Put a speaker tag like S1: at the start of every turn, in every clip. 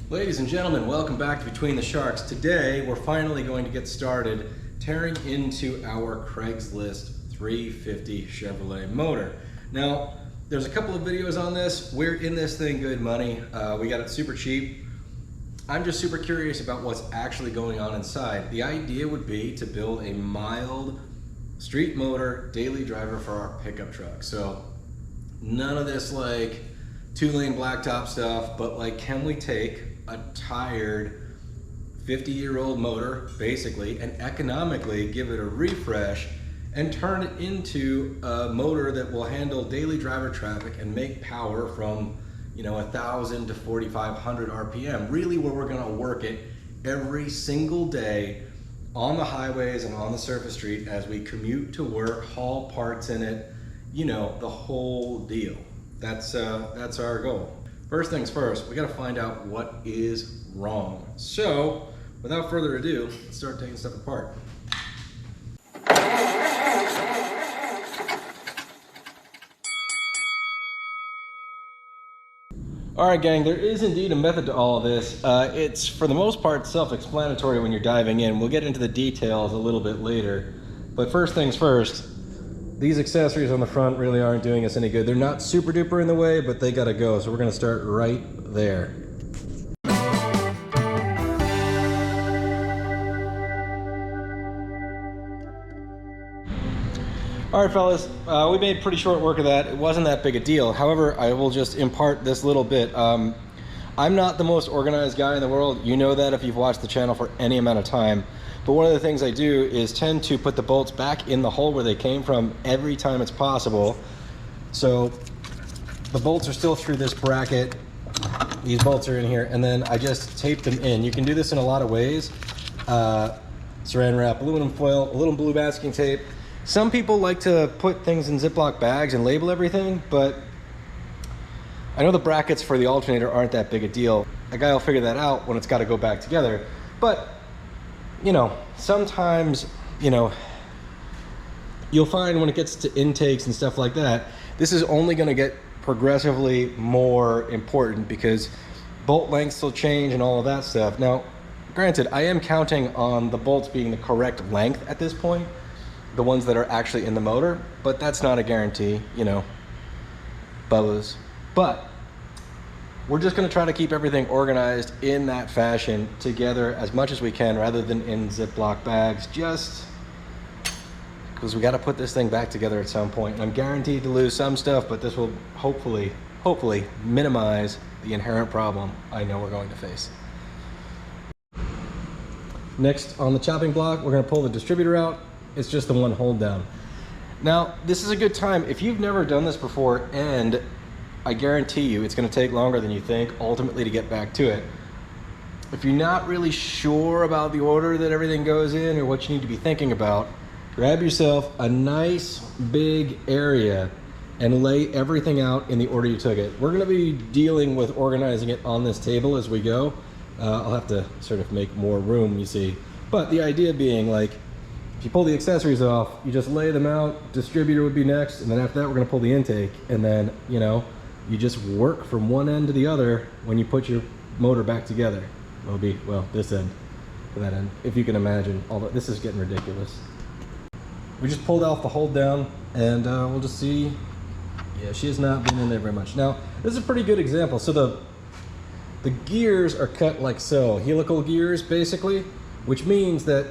S1: Ladies and gentlemen, welcome back to Between the Sharks. Today, we're finally going to get started tearing into our Craigslist 350 Chevrolet motor. Now, there's a couple of videos on this. We're in this thing good money. We got it super cheap. I'm just super curious about what's actually going on inside. The idea would be to build a mild street motor daily driver for our pickup truck. So none of this like 2-lane blacktop stuff, but like, can we take a tired 50-year-old motor basically and economically give it a refresh and turn it into a motor that will handle daily driver traffic and make power from 1,000 to 4,500 RPM, really where we're going to work it every single day on the highways and on the surface street as we commute to work, haul parts in it, the whole deal. That's our goal. First things first, we got to find out what is wrong. So without further ado, let's start taking stuff apart. All right, gang, there is indeed a method to all of this. It's, for the most part, self-explanatory when you're diving in. We'll get into the details a little bit later. But first things first, these accessories on the front really aren't doing us any good. They're not super duper in the way, but they gotta go. So we're gonna start right there. All right, fellas, we made pretty short work of that. It wasn't that big a deal. However, I will just impart this little bit. I'm not the most organized guy in the world. You know that if you've watched the channel for any amount of time. But one of the things I do is tend to put the bolts back in the hole where they came from every time it's possible. So the bolts are still through this bracket. These bolts are in here, and then I just tape them in. You can do this in a lot of ways. Saran wrap, aluminum foil, a little blue masking tape. Some people like to put things in Ziploc bags and label everything, but I know the brackets for the alternator aren't that big a deal. A guy will figure that out when it's got to go back together. But, sometimes, you'll find when it gets to intakes and stuff like that, this is only going to get progressively more important because bolt lengths will change and all of that stuff. Now, granted, I am counting on the bolts being the correct length at this point, the ones that are actually in the motor, but that's not a guarantee, Bubba's. But we're just going to try to keep everything organized in that fashion together as much as we can rather than in Ziploc bags, just because we got to put this thing back together at some point. And I'm guaranteed to lose some stuff, but this will hopefully minimize the inherent problem I know we're going to face. Next on the chopping block, we're going to pull the distributor out. It's just the one hold down. Now, this is a good time. If you've never done this before, and I guarantee you it's going to take longer than you think ultimately to get back to it. If you're not really sure about the order that everything goes in or what you need to be thinking about, grab yourself a nice big area and lay everything out in the order you took it. We're going to be dealing with organizing it on this table as we go. I'll have to sort of make more room, you see. But the idea being, like, if you pull the accessories off, you just lay them out. Distributor would be next, and then after that we're going to pull the intake, and then you just work from one end to the other when you put your motor back together. It'll be, well, this end to that end, if you can imagine. Although this is getting ridiculous. We just pulled off the hold down, and we'll just see. Yeah, she has not been in there very much. Now, this is a pretty good example. So the gears are cut like so, helical gears basically, which means that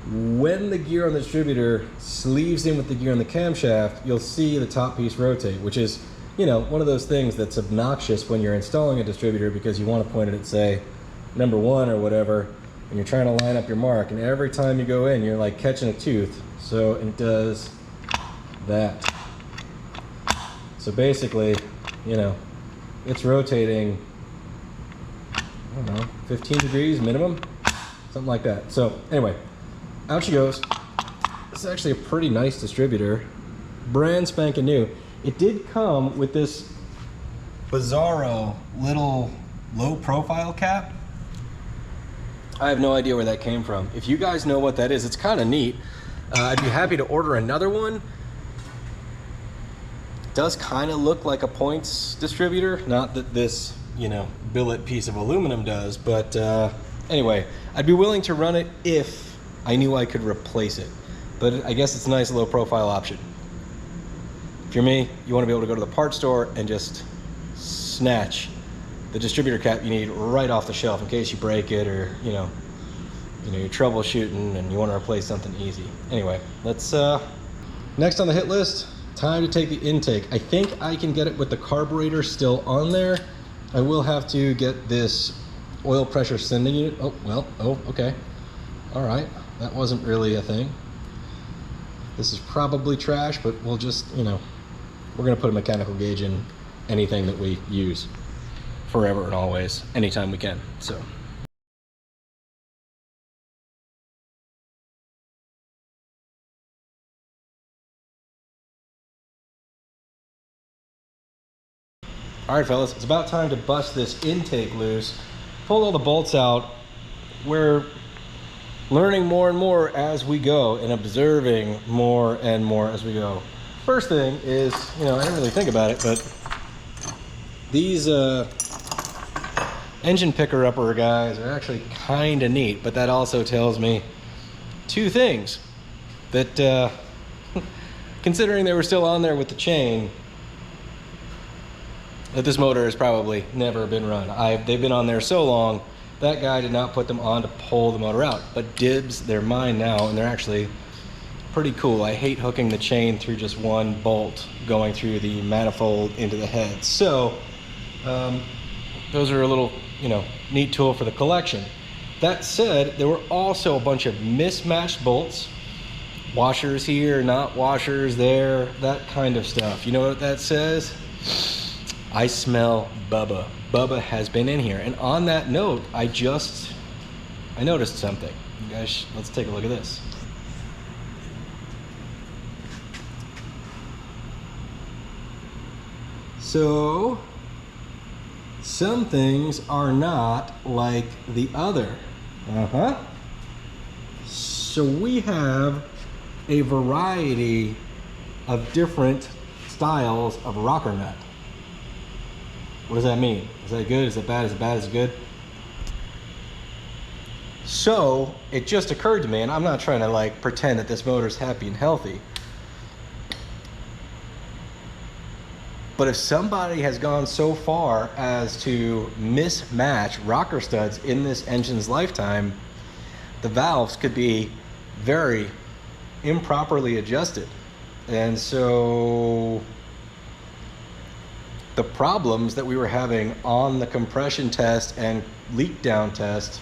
S1: when the gear on the distributor sleeves in with the gear on the camshaft, you'll see the top piece rotate, which is, one of those things that's obnoxious when you're installing a distributor because you want to point it at, say, number 1 or whatever, and you're trying to line up your mark, and every time you go in, you're like catching a tooth. So it does that. So basically, it's rotating, I don't know, 15 degrees minimum, something like that. So anyway, out she goes. This is actually a pretty nice distributor, brand spanking new. It did come with this bizarro little low profile cap. I have no idea where that came from. If you guys know what that is, it's kind of neat. I'd be happy to order another one. Does kind of look like a points distributor. Not that this you know, billet piece of aluminum does. But anyway, I'd be willing to run it if I knew I could replace it. But I guess it's a nice low profile option. If you're me, you want to be able to go to the parts store and just snatch the distributor cap you need right off the shelf in case you break it, or you're troubleshooting and you want to replace something easy. Anyway, let's next on the hit list, time to take the intake. I think I can get it with the carburetor still on there. I will have to get this oil pressure sending unit. Oh well, okay, all right, that wasn't really a thing. This is probably trash, but we'll just, we're gonna put a mechanical gauge in anything that we use forever and always, anytime we can. So all right, fellas, it's about time to bust this intake loose, pull all the bolts out. We're learning more and more as we go and observing more and more as we go. First thing is, I didn't really think about it, but these engine picker-upper guys are actually kind of neat, but that also tells me two things. That considering they were still on there with the chain, that this motor has probably never been run. They've been on there so long, that guy did not put them on to pull the motor out. But dibs, they're mine now, and they're actually pretty cool. I hate hooking the chain through just one bolt going through the manifold into the head. So those are a little, neat tool for the collection. That said, there were also a bunch of mismatched bolts, washers here, not washers there, that kind of stuff. You know what that says? I smell Bubba. Bubba has been in here. And on that note, I noticed something. You guys, let's take a look at this. So, some things are not like the other. So we have a variety of different styles of rocker nut. What does that mean? Is that good? Is that bad? Is it bad? Is it good? So it just occurred to me, and I'm not trying to pretend that this motor's happy and healthy, but if somebody has gone so far as to mismatch rocker studs in this engine's lifetime, the valves could be very improperly adjusted. And so the problems that we were having on the compression test and leak down test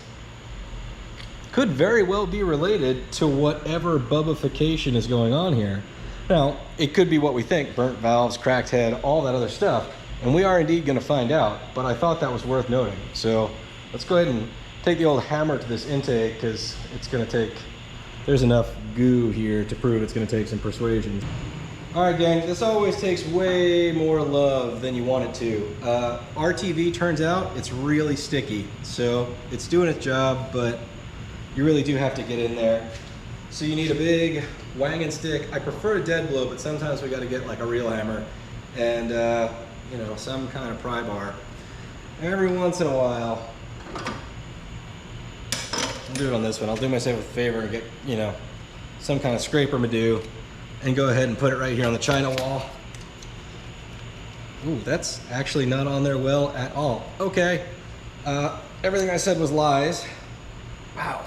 S1: could very well be related to whatever bubbification is going on here. Now, it could be what we think, burnt valves, cracked head, all that other stuff, and we are indeed gonna find out, but I thought that was worth noting. So let's go ahead and take the old hammer to this intake, because it's gonna take, there's enough goo here to prove it's gonna take some persuasion. All right, gang, this always takes way more love than you want it to. RTV, turns out, it's really sticky. So it's doing its job, but you really do have to get in there. So you need a big wang and stick. I prefer a dead blow, but sometimes we gotta get a real hammer and some kind of pry bar. Every once in a while, I'll do it on this one. I'll do myself a favor and get, some kind of scraper Madoo, and go ahead and put it right here on the china wall. Ooh, that's actually not on there well at all. Okay, everything I said was lies. Wow,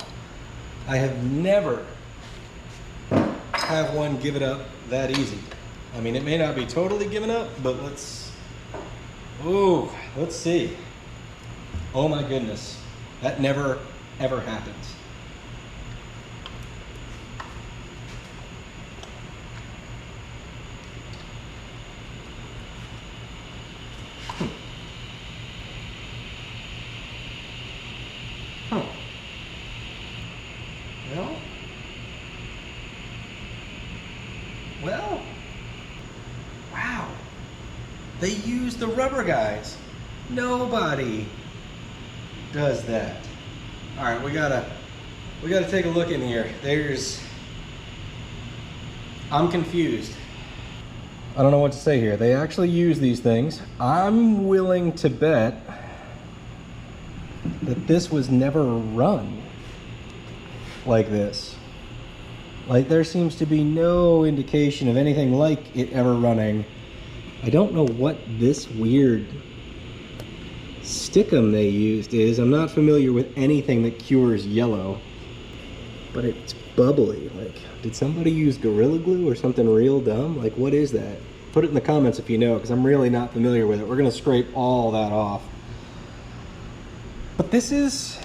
S1: I have never have one give it up that easy. I mean, it may not be totally given up, but let's see. Oh my goodness, that never ever happens. Well, wow, they use the rubber guys. Nobody does that. All right, we gotta take a look in here. I'm confused. I don't know what to say here. They actually use these things. I'm willing to bet that this was never run like this. Like, there seems to be no indication of anything like it ever running. I don't know what this weird stickum they used is. I'm not familiar with anything that cures yellow, but it's bubbly. Like, did somebody use Gorilla Glue or something real dumb? Like, what is that? Put it in the comments if you know, because I'm really not familiar with it. We're gonna scrape all that off. But this is,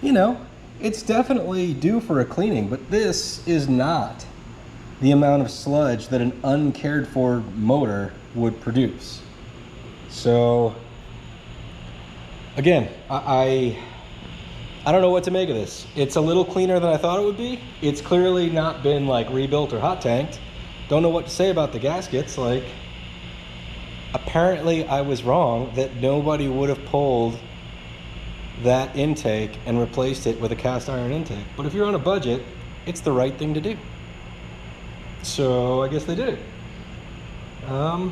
S1: you know, it's definitely due for a cleaning, but this is not the amount of sludge that an uncared for motor would produce. So, again, I don't know what to make of this. It's a little cleaner than I thought it would be. It's clearly not been like rebuilt or hot tanked. Don't know what to say about the gaskets. Like, apparently I was wrong that nobody would have pulled that intake and replaced it with a cast iron intake. But if you're on a budget, it's the right thing to do. So I guess they did it. All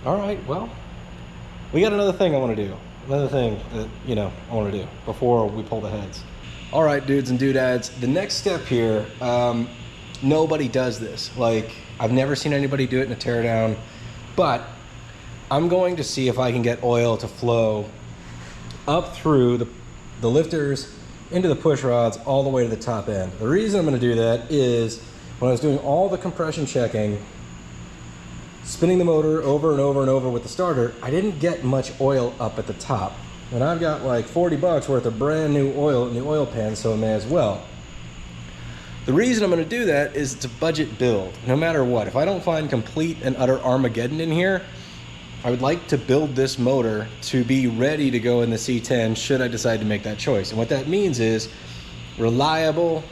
S1: right, well, we got another thing I want to do. Another thing that, you know, I want to do before we pull the heads. All right, dudes and doodads, the next step here, nobody does this. Like, I've never seen anybody do it in a teardown, but I'm going to see if I can get oil to flow up through the lifters into the push rods all the way to the top end. The reason I'm going to do that is when I was doing all the compression checking, spinning the motor over and over and over with the starter, I didn't get much oil up at the top. And I've got like 40 bucks worth of brand new oil in the oil pan, so I may as well. The reason I'm going to do that is it's a budget build, no matter what. If I don't find complete and utter Armageddon in here, I would like to build this motor to be ready to go in the C10 should I decide to make that choice. And what that means is reliable,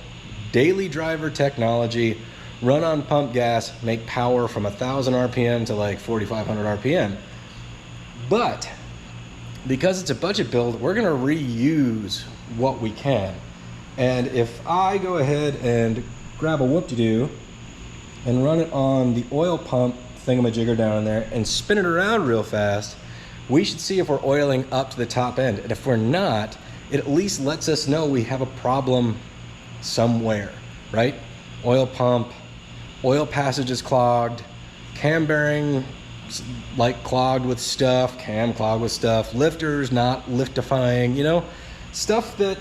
S1: daily driver technology, run on pump gas, make power from 1,000 RPM to like 4,500 RPM. But because it's a budget build, we're gonna reuse what we can. And if I go ahead and grab a whoop-de-doo and run it on the oil pump thingamajigger down in there and spin it around real fast, we should see if we're oiling up to the top end. And if we're not, it at least lets us know we have a problem somewhere, right? Oil pump, oil passage is clogged, cam bearing like clogged with stuff, cam clogged with stuff, lifters not liftifying, you know, stuff that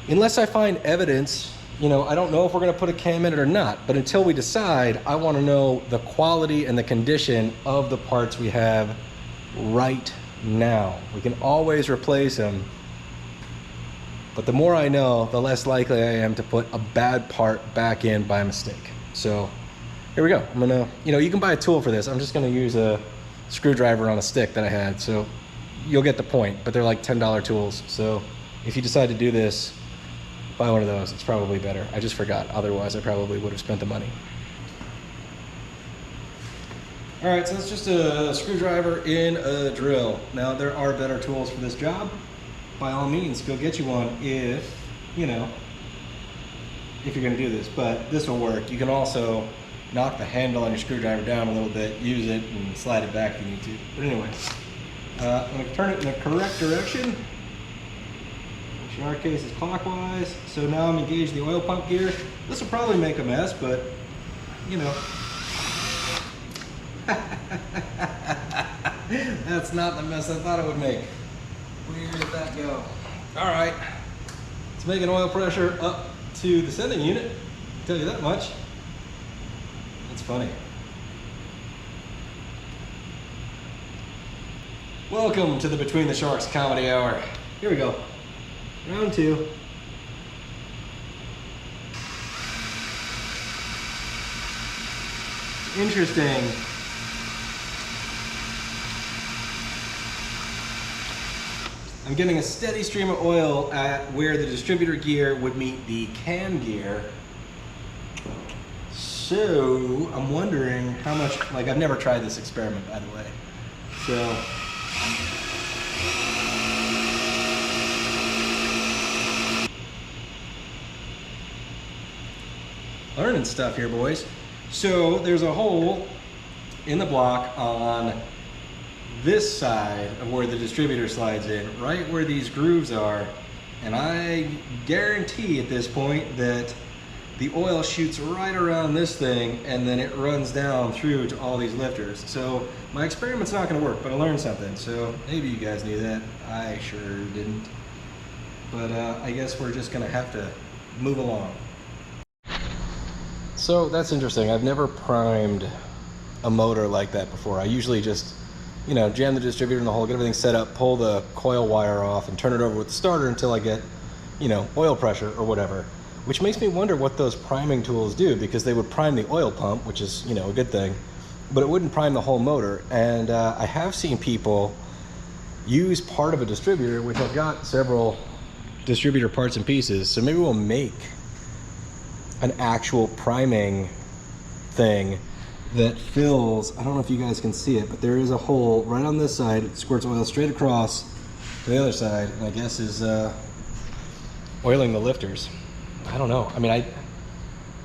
S1: unless I find evidence, you know, I don't know if we're going to put a cam in it or not, but until we decide, I want to know the quality and the condition of the parts we have right now. We can always replace them, but the more I know, the less likely I am to put a bad part back in by mistake. So here we go. I'm gonna, you know, you can buy a tool for this. I'm just gonna use a screwdriver on a stick that I had, so you'll get the point, but they're like $10 tools. So if you decide to do this, buy one of those. It's probably better. I just forgot. Otherwise, I probably would have spent the money. All right, so it's just a screwdriver in a drill. Now, there are better tools for this job. By all means, go get you one if, you know, if you're gonna do this, but this will work. You can also knock the handle on your screwdriver down a little bit, use it, and slide it back if you need to. But anyway, I'm gonna turn it in the correct direction, which in our case is clockwise. So now I'm engaged the oil pump gear. This will probably make a mess, but you know. That's not the mess I thought it would make. Where did that go? All right, it's making oil pressure up to the sending unit, I'll tell you that much. That's funny. Welcome to the Between the Sharks Comedy Hour. Here we go. Round two. Interesting. I'm getting a steady stream of oil at where the distributor gear would meet the cam gear. So I'm wondering how much, like I've never tried this experiment by the way. So learning stuff here, boys. So there's a hole in the block on this side of where the distributor slides in, right where these grooves are, and I guarantee at this point that the oil shoots right around this thing and then it runs down through to all these lifters. So my experiment's not gonna work, but I learned something. So maybe you guys knew that. I sure didn't. But I guess we're just gonna have to move along. So that's interesting. I've never primed a motor like that before. I usually just, you know, jam the distributor in the hole, get everything set up, pull the coil wire off and turn it over with the starter until I get, you know, oil pressure or whatever. Which makes me wonder what those priming tools do, because they would prime the oil pump, which is, you know, a good thing, but it wouldn't prime the whole motor. And I have seen people use part of a distributor, which I've got several distributor parts and pieces, so maybe we'll make an actual priming thing that fills, I don't know if you guys can see it, but there is a hole right on this side. It squirts oil straight across to the other side, and I guess is oiling the lifters. I don't know. I mean, I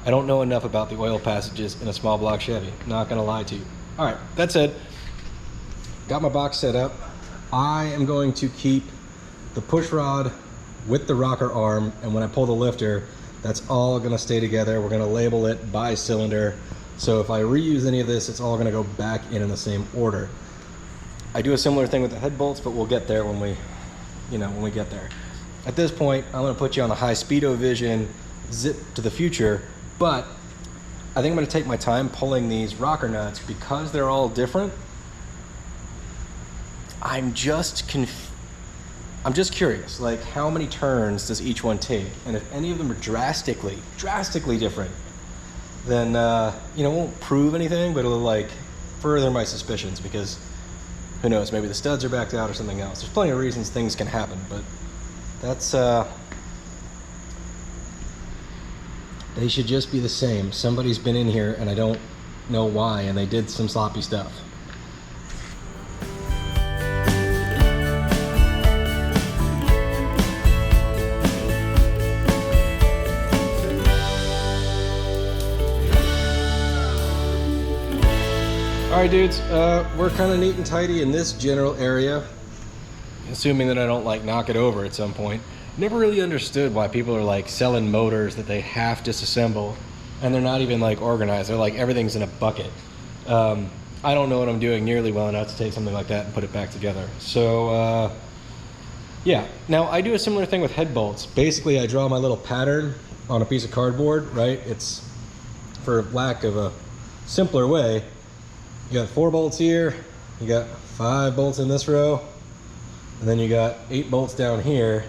S1: don't know enough about the oil passages in a small block Chevy. Not gonna lie to you. All right, that said, got my box set up. I am going to keep the push rod with the rocker arm, and when I pull the lifter, that's all gonna stay together. We're gonna label it by cylinder. So if I reuse any of this, it's all gonna go back in the same order. I do a similar thing with the head bolts, but we'll get there when we, you know, when we get there. At this point, I'm gonna put you on the high speedo vision, zip to the future, but I think I'm gonna take my time pulling these rocker nuts because they're all different. I'm just curious, like how many turns does each one take? And if any of them are drastically different, then, you know, it won't prove anything, but it'll like further my suspicions, because who knows, maybe the studs are backed out or something else. There's plenty of reasons things can happen, but that's, they should just be the same. Somebody's been in here and I don't know why, and they did some sloppy stuff. All right, dudes, we're kind of neat and tidy in this general area, assuming that I don't like knock it over at some point. Never really understood why people are like selling motors that they half disassemble and they're not even like organized. They're like everything's in a bucket. I don't know what I'm doing nearly well enough to take something like that and put it back together. So yeah, now I do a similar thing with head bolts. Basically, I draw my little pattern on a piece of cardboard, right? It's, for lack of a simpler way, you got 4 bolts here, you got 5 bolts in this row, and then you got 8 bolts down here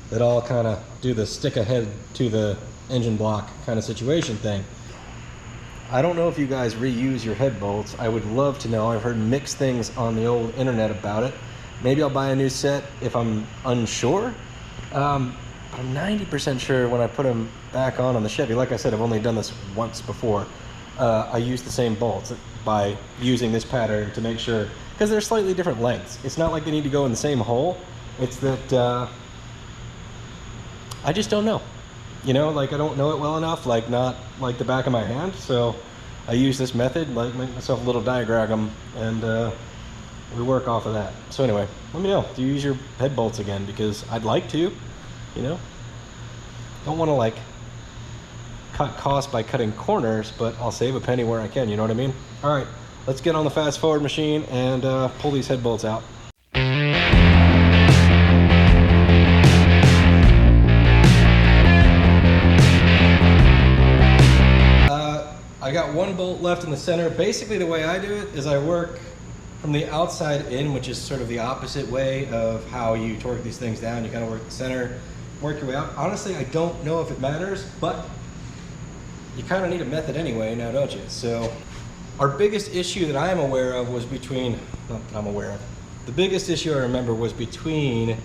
S1: that all kind of do the stick ahead to the engine block kind of situation thing. I don't know if you guys reuse your head bolts. I would love to know. I've heard mixed things on the old internet about it. Maybe I'll buy a new set if I'm unsure. But I'm 90% sure when I put them back on the Chevy, like I said, I've only done this once before. I use the same bolts by using this pattern to make sure, because they're slightly different lengths. It's not like they need to go in the same hole. It's that I just don't know. You know, like I don't know it well enough, like not like the back of my hand. So I use this method, like make myself a little diagram, and we work off of that. So anyway, let me know, do you use your head bolts again? Because I'd like to, you know. Don't want to like cut costs by cutting corners, but I'll save a penny where I can, you know what I mean? All right, let's get on the fast forward machine and pull these head bolts out. I got 1 bolt left in the center. Basically the way I do it is I work from the outside in, which is sort of the opposite way of how you torque these things down. You kind of work the center, work your way out. Honestly, I don't know if it matters, but you kind of need a method anyway, now don't you? So our biggest issue that I am aware of was between, not that I'm aware of, the biggest issue I remember was between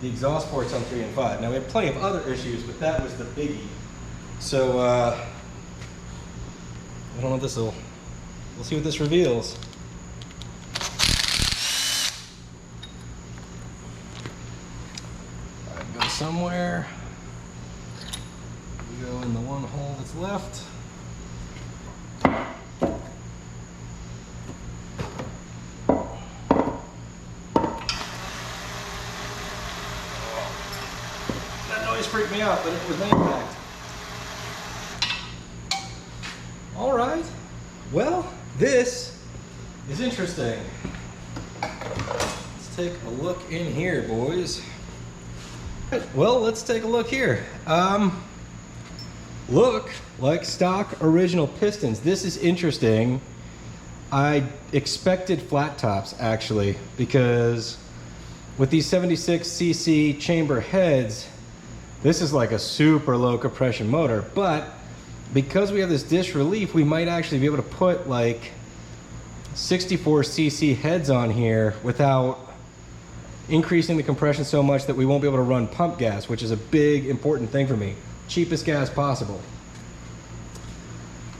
S1: the exhaust ports on 3 and 5. Now we have plenty of other issues, but that was the biggie. So I don't know if this will, we'll see what this reveals. All right, go somewhere. We go in the one hole that's left. noise freaked me out, but it was an impact. All right. Well, this is interesting. Let's take a look in here, boys. Well, let's take a look here. Look like stock original pistons. This is interesting. I expected flat tops actually, because with these 76cc chamber heads, this is like a super low compression motor, but because we have this disc relief, we might actually be able to put like 64cc heads on here without increasing the compression so much that we won't be able to run pump gas, which is a big important thing for me. Cheapest gas possible.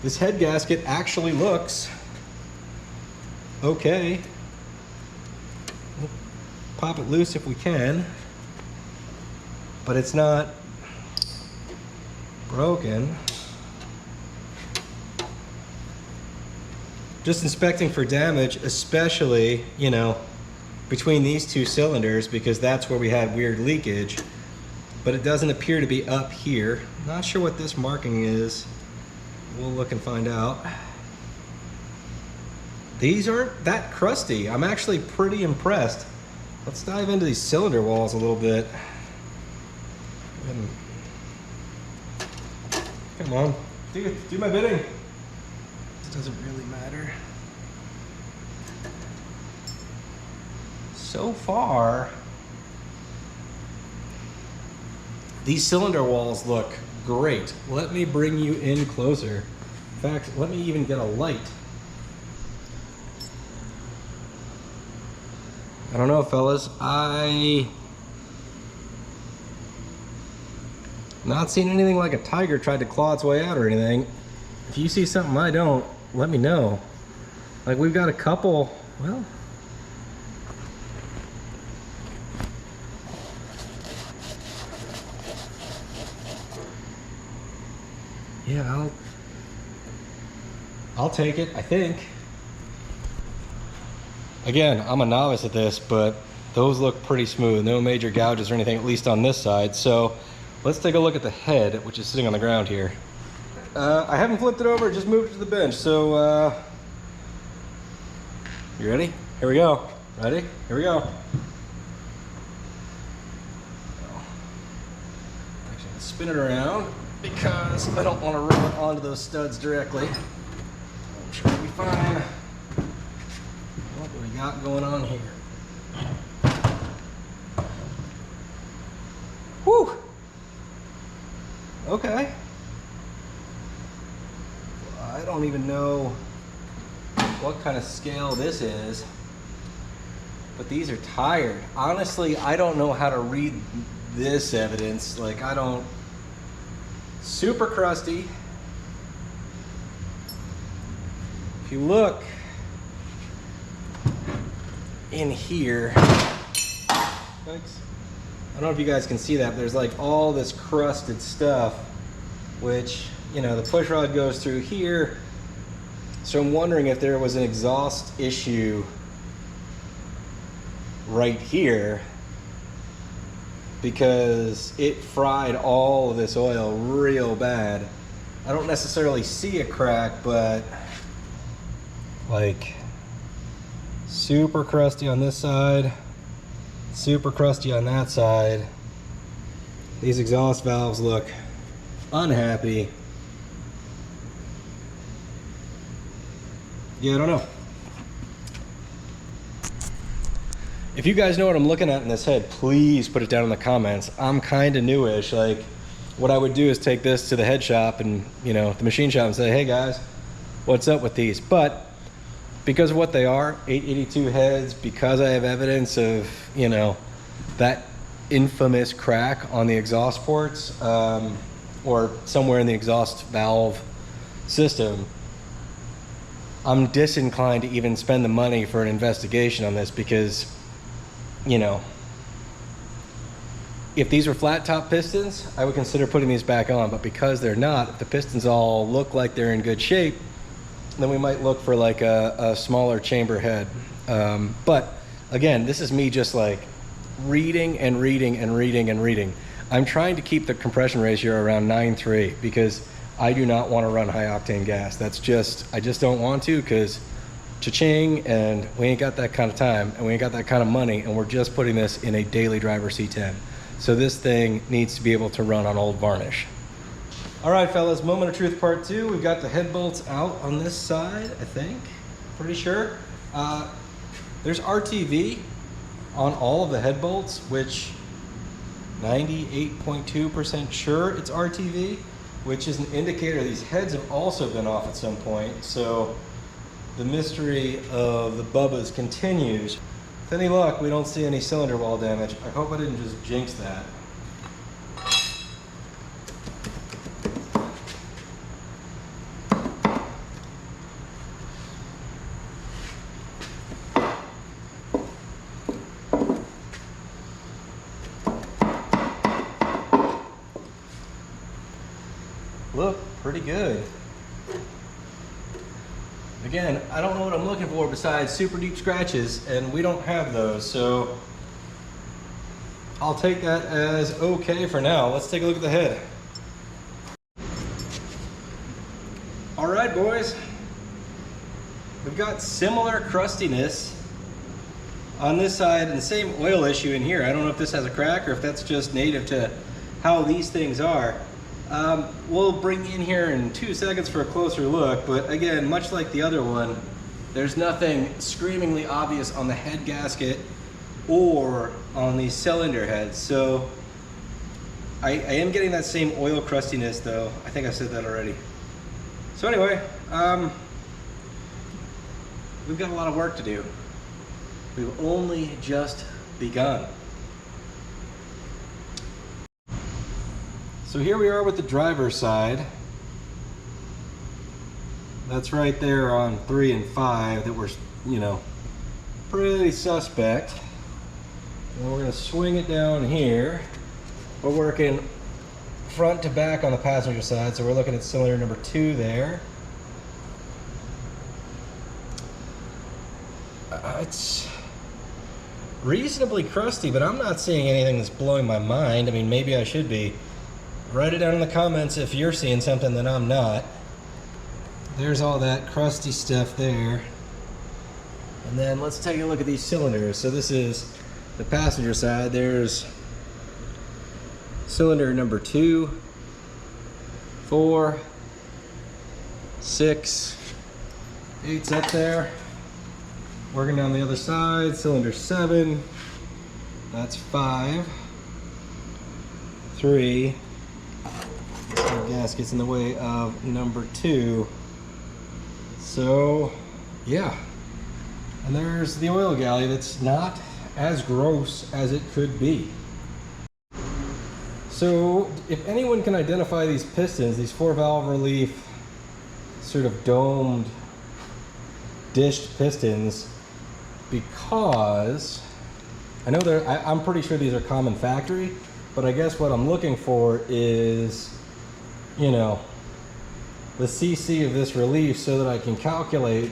S1: This head gasket actually looks okay. We'll pop it loose if we can, but it's not broken. Just inspecting for damage, especially, you know, between these two cylinders, because that's where we had weird leakage, but it doesn't appear to be up here. Not sure what this marking is. We'll look and find out. These aren't that crusty. I'm actually pretty impressed. Let's dive into these cylinder walls a little bit. Come on, do my bidding. This doesn't really matter. So far, these cylinder walls look great. Let me bring you in closer. In fact, let me even get a light. I don't know, fellas. Not seen anything like a tiger tried to claw its way out or anything. If you see something I don't, let me know. Like, we've got a couple, well, yeah, I'll take it, I think. Again, I'm a novice at this, but those look pretty smooth. No major gouges or anything, at least on this side. So let's take a look at the head, which is sitting on the ground here. I haven't flipped it over, just moved it to the bench. So, you ready? Here we go. Ready? Here we go. Actually, I'll spin it around because I don't want to run it onto those studs directly. I'm sure it'll be fine. What do we got going on here? Whew. Okay. I don't even know what kind of scale this is, but these are tired. Honestly, I don't know how to read this evidence. Like, I don't. Super crusty. If you look in here, thanks. I don't know if you guys can see that, but there's like all this crusted stuff, which, you know, the push rod goes through here. So I'm wondering if there was an exhaust issue right here, because it fried all of this oil real bad. I don't necessarily see a crack, but like super crusty on this side, super crusty on that side. These exhaust valves look unhappy. Yeah, I don't know. If you guys know what I'm looking at in this head, please put it down in the comments. I'm kind of newish. Like, what I would do is take this to the head shop and, you know, the machine shop, and say, hey guys, what's up with these? But because of what they are, 882 heads, because I have evidence of, you know, that infamous crack on the exhaust ports, or somewhere in the exhaust valve system, I'm disinclined to even spend the money for an investigation on this, because, you know, if these were flat top pistons, I would consider putting these back on, but because they're not, if the pistons all look like they're in good shape, then we might look for like a smaller chamber head. But again, this is me just like reading and reading and reading and reading. I'm trying to keep the compression ratio around 9.3 because I do not want to run high octane gas. That's just, I just don't want to, because cha-ching, and we ain't got that kind of time and we ain't got that kind of money, and we're just putting this in a daily driver C10. So this thing needs to be able to run on old varnish. All right, fellas, moment of truth part 2. We've got the head bolts out on this side, I think, pretty sure. There's RTV on all of the head bolts, which 98.2% sure it's RTV, which is an indicator these heads have also been off at some point. So the mystery of the Bubbas continues. With any luck, we don't see any cylinder wall damage. I hope I didn't just jinx that. Look pretty good. Again, I don't know what I'm looking for besides super deep scratches, and we don't have those, so I'll take that as okay for now. Let's take a look at the head. All right, boys. We've got similar crustiness on this side and the same oil issue in here. I don't know if this has a crack or if that's just native to how these things are. We'll bring in here in 2 seconds for a closer look, but again, much like the other one, there's nothing screamingly obvious on the head gasket or on these cylinder heads. So I am getting that same oil crustiness though. I think I said that already. So anyway, we've got a lot of work to do. We've only just begun. So here we are with the driver's side. That's right there on 3 and 5 that we're, you know, pretty suspect. And we're gonna swing it down here. We're working front to back on the passenger side, so we're looking at cylinder number 2 there. It's reasonably crusty, but I'm not seeing anything that's blowing my mind. I mean, maybe I should be. Write it down in the comments if you're seeing something that I'm not. There's all that crusty stuff there. And then let's take a look at these cylinders. So this is the passenger side. There's cylinder number 2, 4, 6, 8's up there. Working down the other side, cylinder 7, that's 5, 3, gaskets in the way of number 2. So yeah, and there's the oil galley that's not as gross as it could be. So if anyone can identify these pistons, these 4-valve relief sort of domed dished pistons, because I know I'm pretty sure these are common factory, but I guess what I'm looking for is, you know, the CC of this relief so that I can calculate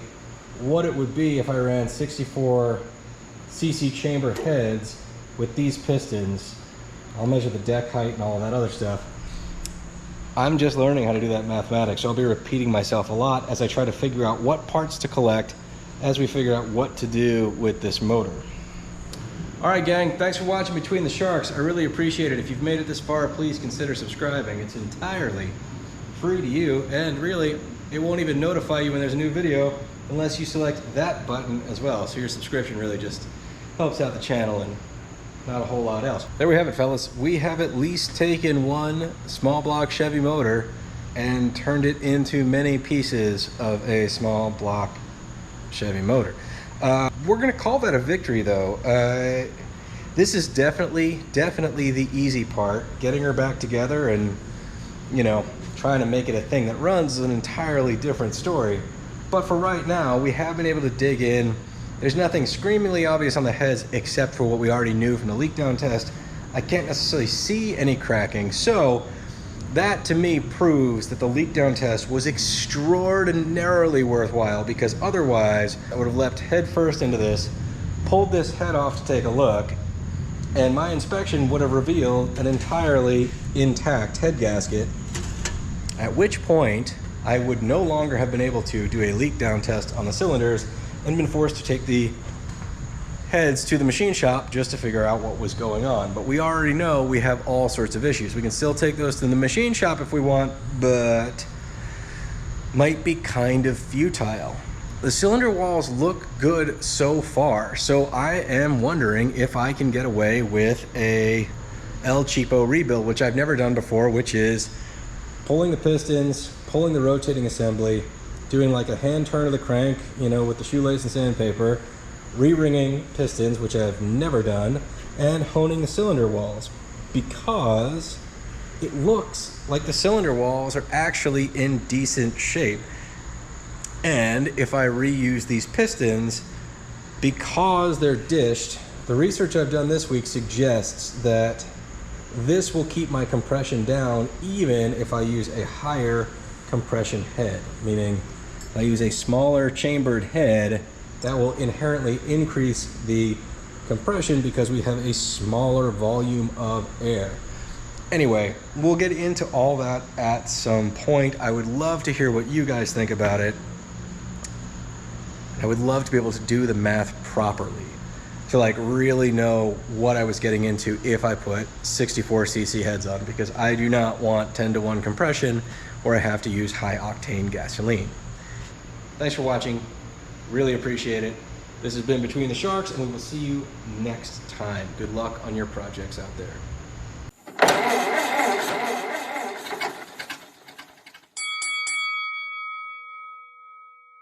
S1: what it would be if I ran 64 CC chamber heads with these pistons. I'll measure the deck height and all of that other stuff. I'm just learning how to do that mathematics, so I'll be repeating myself a lot as I try to figure out what parts to collect as we figure out what to do with this motor. All right, gang, thanks for watching Between the Sharks. I really appreciate it. If you've made it this far, please consider subscribing. It's entirely free to you, and really, it won't even notify you when there's a new video unless you select that button as well. So your subscription really just helps out the channel and not a whole lot else. There we have it, fellas. We have at least taken one small block Chevy motor and turned it into many pieces of a small block Chevy motor. We're gonna call that a victory though. This is definitely the easy part. Getting her back together and, you know, trying to make it a thing that runs is an entirely different story. But for right now, we have been able to dig in. There's nothing screamingly obvious on the heads except for what we already knew from the leak down test. I can't necessarily see any cracking, so that to me proves that the leak down test was extraordinarily worthwhile, because otherwise I would have leapt head first into this, pulled this head off to take a look, and my inspection would have revealed an entirely intact head gasket, at which point I would no longer have been able to do a leak down test on the cylinders and been forced to take the heads to the machine shop just to figure out what was going on. But we already know we have all sorts of issues. We can still take those to the machine shop if we want, but might be kind of futile. The cylinder walls look good so far, so I am wondering if I can get away with a El Cheapo rebuild, which I've never done before, which is pulling the pistons, pulling the rotating assembly, doing like a hand turn of the crank, you know, with the shoelace and sandpaper, re-ringing pistons, which I've never done, and honing the cylinder walls, because it looks like the cylinder walls are actually in decent shape. And if I reuse these pistons, because they're dished, the research I've done this week suggests that this will keep my compression down even if I use a higher compression head, meaning if I use a smaller chambered head, that will inherently increase the compression because we have a smaller volume of air. Anyway, we'll get into all that at some point. I would love to hear what you guys think about it. I would love to be able to do the math properly, to like really know what I was getting into if I put 64cc heads on, because I do not want 10-to-1 compression where I have to use high octane gasoline. Thanks for watching. Really appreciate it. This has been Between the Sharks, and we will see you next time. Good luck on your projects out there.